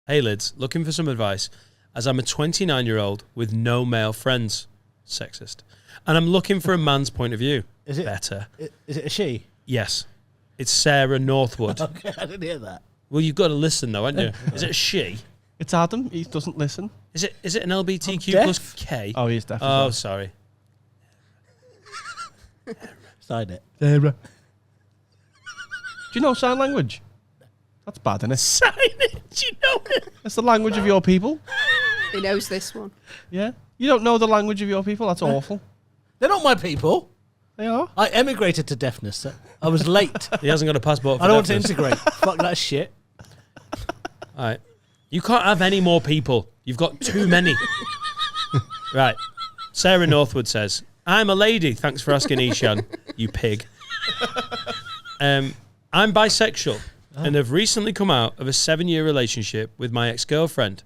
Hey lids, looking for some advice as I'm a 29-year-old with no male friends. Sexist. And I'm looking for a man's point of view. Is it better? Is it a she? Yes. It's Sarah Northwood. Okay, I didn't hear that. Well, you've got to listen though, haven't you? Is it a she? It's Adam. He doesn't listen. Is it an LBTQ plus K? Oh, he's definitely. Oh, sorry. Sign it. Sarah. Do you know sign language? That's bad, isn't it? Sign it. Do you know it? It's the language of your people. He knows this one. Yeah. You don't know the language of your people? That's awful. They're not my people. They are. I emigrated to deafness. I was late. He hasn't got a passport for I don't want to deafness. integrate. Fuck that shit. All right. You can't have any more people. You've got too many. Right. Sarah Northwood says, I'm a lady. Thanks for asking, Ishan, you pig. I'm bisexual and have recently come out of a 7-year relationship with my ex-girlfriend.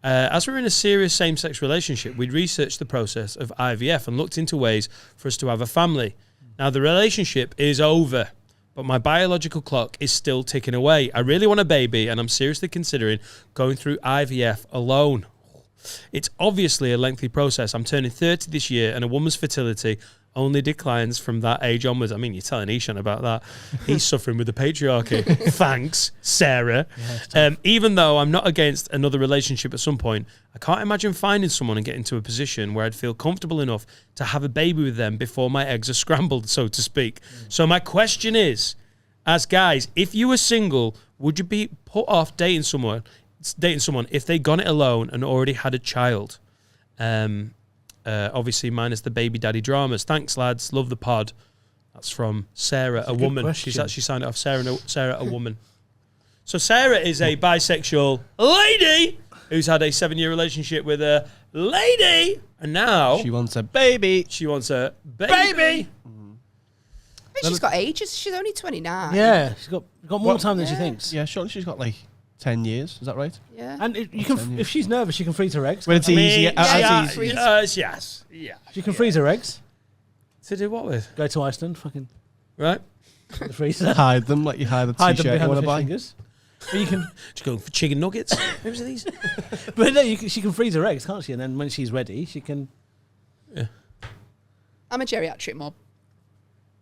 As we're in a serious same-sex relationship, we'd researched the process of IVF and looked into ways for us to have a family. Now, the relationship is over, but my biological clock is still ticking away. I really want a baby, and I'm seriously considering going through IVF alone. It's obviously a lengthy process. I'm turning 30 this year, and a woman's fertility only declines from that age onwards. I mean, you're telling Ishan about that. He's suffering with the patriarchy. Thanks, Sarah. Even though I'm not against another relationship at some point, I can't imagine finding someone and getting to a position where I'd feel comfortable enough to have a baby with them before my eggs are scrambled, so to speak. So my question is, as guys, if you were single, would you be put off dating someone if they'd gone it alone and already had a child? Obviously minus the baby daddy dramas. Thanks, lads. Love the pod. That's from Sarah, a woman. Question. She's actually signed it off. Sarah, a woman. So Sarah is a bisexual lady who's had a 7-year relationship with a lady, and now She wants a baby. she wants a baby. I mean, she's got ages. She's only 29. Yeah, she's got more time than she thinks. Yeah, surely she's got like 10 years. Is that right? Yeah. And if she's nervous, she can freeze her eggs. When it's easy. Yes. Yeah. She can freeze her eggs. To do what with? Go to Iceland, fucking Right? the freezer. Hide them like you hide a Hide them t-shirt you behind want the to fish buy. fingers. But you can, Just going for chicken nuggets. Who's these? but no, she can freeze her eggs, can't she? And then when she's ready, she can. I'm a geriatric mob.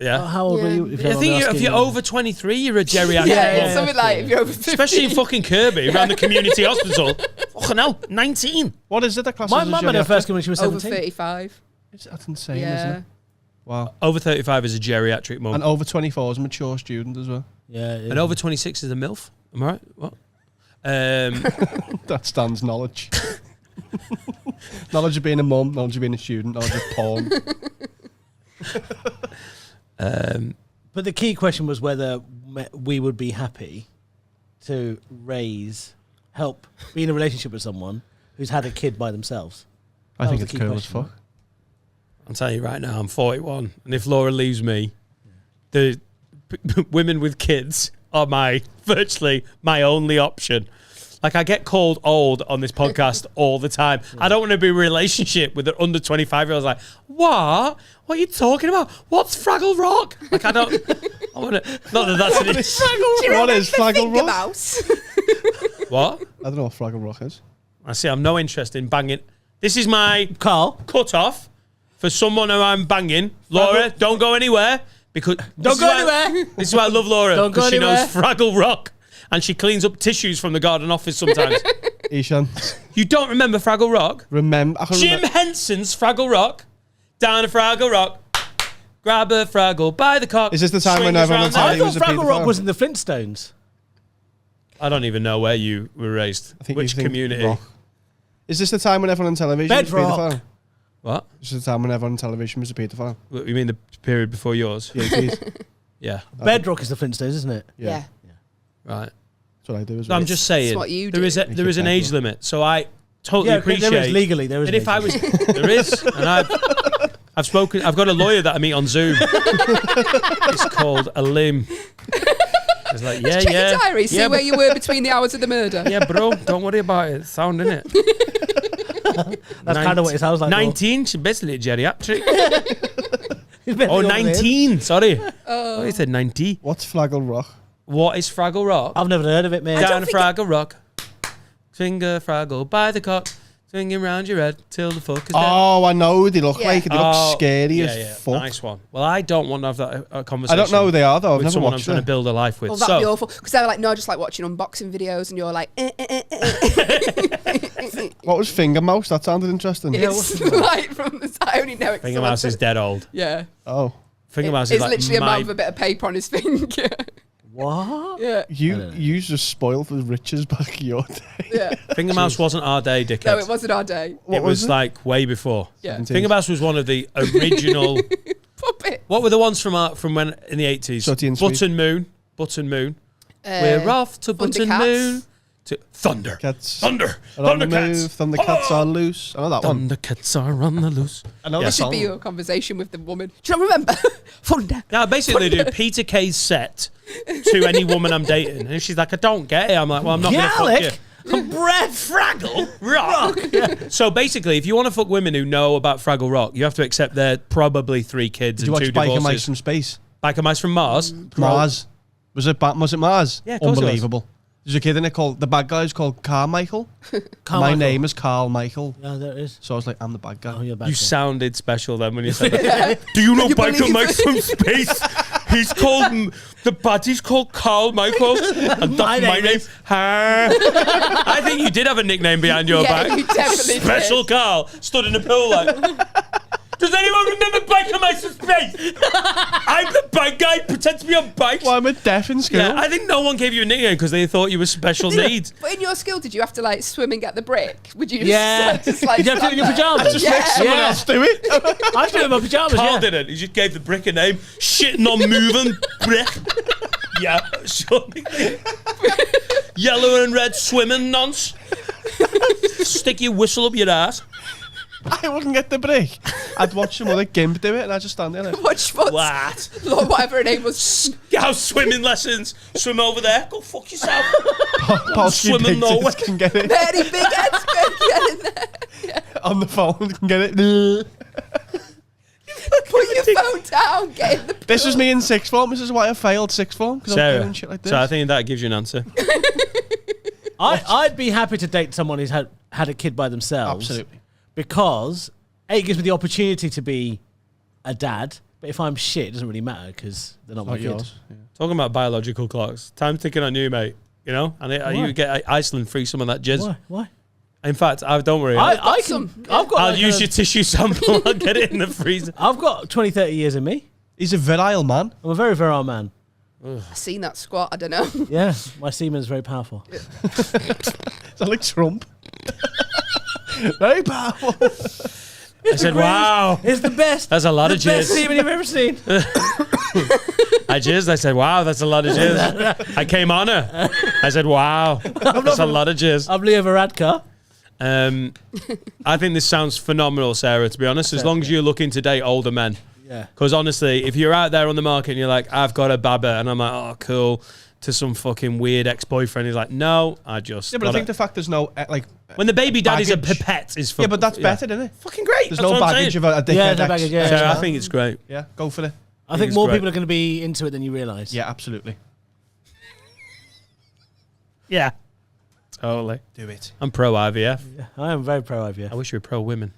Yeah. How old were Yeah. you? If you I don't think mind if asking? you're over 23, you're a geriatric. Yeah, something like if you're over 50. Especially in fucking Kirby, around the community hospital. Fucking hell, 19. What is it that classes My as mum had her geriatric? first kid when she was over 17. 35. That's insane, isn't Yeah. it? Wow. Over 35 is a geriatric mum. And over 24 is a mature student as well. Yeah, And over 26 is a MILF. Am I right? What? That stands knowledge. Knowledge of being a mum, knowledge of being a student, knowledge of porn. But the key question was whether we would be happy to help be in a relationship with someone who's had a kid by themselves. I That think was it's the key cool as question. fuck. I'm telling you right now, I'm 41. And if Laura leaves me, the women with kids are virtually my only option. Like, I get called old on this podcast all the time. I don't want to be in a relationship with an under 25-year-old. Like, what? What are you talking about? What's Fraggle Rock? Like, I want to... Not that that's an... Do you What remember is Fraggle Finger Rock? Mouse? What? I don't know what Fraggle Rock is. I see, I'm no interest in banging. This is my Carl, cut-off for someone who I'm banging. Laura, don't go anywhere. Because Don't go anywhere. This is why I love Laura. Don't go Because she knows anywhere. Fraggle Rock. And she cleans up tissues from the garden office sometimes. Ishan, You don't remember Fraggle Rock? I can Jim Henson's Fraggle Rock. Down a Fraggle Rock. Grab a Fraggle by the cock. Is this the time swing when us everyone round tell I the- he thought was a Fraggle Rock paedophile. was in the Flintstones. I don't even know where you were raised. I think Which you think community? rock. Is this the time when everyone on television was a Bedrock. paedophile? What? Is this the time when everyone on television was a paedophile? What, you mean the period before yours? Yeah, it is. Yeah. Bedrock is the Flintstones, isn't it? Yeah. Right. That's what I do as No, well. I'm just saying. It's what you there do. is an age limit, so I totally Yeah, appreciate. there is legally. There is. And if I was, there is, and I've spoken. I've got a lawyer that I meet on Zoom. It's called a limb. It's like, yeah, Check yeah, your diary, see yeah, where you were between the hours of the murder. yeah, bro. Don't worry about it. It's sound, innit? That's kind of what it sounds like. 19. She's basically a geriatric. He's been Oh, over there. 19. Sorry. Oh, you said 90. What's Fraggle Rock? What is Fraggle Rock? I've never heard of it, man. Down a Fraggle Rock. Finger Fraggle by the cock. Swinging round your head till the fuck is dead. Oh, I know. They look Yeah. like they look scary yeah, as fuck. Nice one. Well, I don't want to have that conversation. I don't know who they are though. I've with never someone I'm watched trying to it. build a life with. Well, that'd be awful. Because they were like, no, just like watching unboxing videos, and you're like, What was Finger Mouse? That sounded interesting. It's like from the. I only know it. 'cause Finger I Mouse watched is it. dead old. Yeah. Oh, Finger Mouse is It's like literally a man my... with a bit of paper on his finger. What? Yeah. you just spoiled for the riches back in your day. Yeah. Finger Mouse wasn't our day, dickhead. No, it wasn't our day. It was like way before. Yeah. Finger Mouse was one of the original... Puppet. What were the ones from when in the 80s? Sooty and Sweet. Button Moon. We're off to Button Thundercats. Moon. To Thunder. Cats Thunder. are on the Thundercats. move. Thundercats are loose. I know that one. Thundercats are on the loose. I know Yeah. the This should song. be your conversation with the woman. Do you not remember? Thunder. Now, basically, they do Peter Kay's set to any woman I'm dating. And she's like, I don't get it. I'm like, well, I'm not going to fuck you. Garlic? Bread, Fraggle, Rock. So basically, if you want to fuck women who know about Fraggle Rock, you have to accept they're probably 3 kids Did you and watch 2 Biker divorces. Mice from Space? Biker Mice from Mars. Mars. Was it Mars? Yeah, of course it was. Unbelievable. There's a kid in it called, the bad guy is called Carmichael. My name is Carl Michael. Yeah, there it is. So I was like, I'm the bad guy. Oh, you're back You there. sounded special then when you said that. Do you know You Biker believe Mice it? from Space? He's called, the baddie's called Carl Michael. And My that's my name name. is- I think you did have a nickname behind your Yeah, back. you definitely Special did. Carl stood in a pool like... Does anyone remember Biker Mice from Space? I'm the bad guy, pretend to be on bikes. Well, I'm a deaf in school. Yeah, I think no one gave you a nickname because they thought you were special needs. But in your school, did you have to like swim and get the brick? Would you just, Yeah. just like Did you have to do it in your stand there? pajamas? Just Yeah. make someone Yeah. else do it. I was doing my pajamas. Carl Yeah. didn't. He just gave the brick a name. Shitting on moving brick. Yeah, sure. Yellow and red swimming nonce. Stick your whistle up your ass. I wouldn't get the break. I'd watch some other gimp do it and I'd just stand there like, Watch what? What? Lord, whatever her name was. House swimming lessons. Swim over there. Go fuck yourself. Polsky Swimming Pigtons nowhere. can get it Very big heads. Get in there. on the phone, can get it. Put your phone down. Get in the pool. This was me in 6th form. This is why I failed 6th form, because I was Sarah, doing shit like this. so I think that gives you an answer. I'd be happy to date someone who's had a kid by themselves. Absolutely. Because A, it gives me the opportunity to be a dad. But if I'm shit, it doesn't really matter because they're not my Not kid. yours. Yeah. Talking about biological clocks. Time ticking on you, mate. You know? And you get Iceland free some of that jizz. Why? Why? In fact, don't worry. I got can. some. I've got. I'll like use a- your tissue sample. I'll get it in the freezer. I've got 20, 30 years in me. He's a virile man. I'm a very virile man. I've seen that squat. I don't know. Yeah, my semen's very powerful. Is that like Trump? Very powerful. I said, wow. It's the best. That's a lot the of best jizz. semen you've ever seen. I jizzed. I said, wow, that's a lot of jizz. I came on her. I said, wow, that's a lot of jizz. I'm Leo Varadkar. I think this sounds phenomenal, Sarah, to be honest, as long as you're looking to date older men. Yeah. Because honestly, if you're out there on the market and you're like, I've got a baba, and I'm like, oh, cool, to some fucking weird ex-boyfriend, he's like, no, I just... Yeah, but I gotta-" think the fact there's no, like... When the baby daddy's a baggage. pipette is for... Yeah, but that's better, isn't it? Fucking great. There's That's no what I'm baggage saying. of a dickhead Yeah, no ex- baggage, yeah. Sarah, I ex-man. think it's great. Yeah, go for it. I think it's more great. people are going to be into it than you realise. Yeah, absolutely. Yeah. Totally. Do it. I'm pro IVF. Yeah, I am very pro I IVF. wish you were pro women.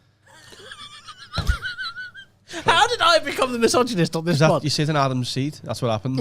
How did I become the misogynist on this Is that, pod? you sit in Adam's seat? That's what happened.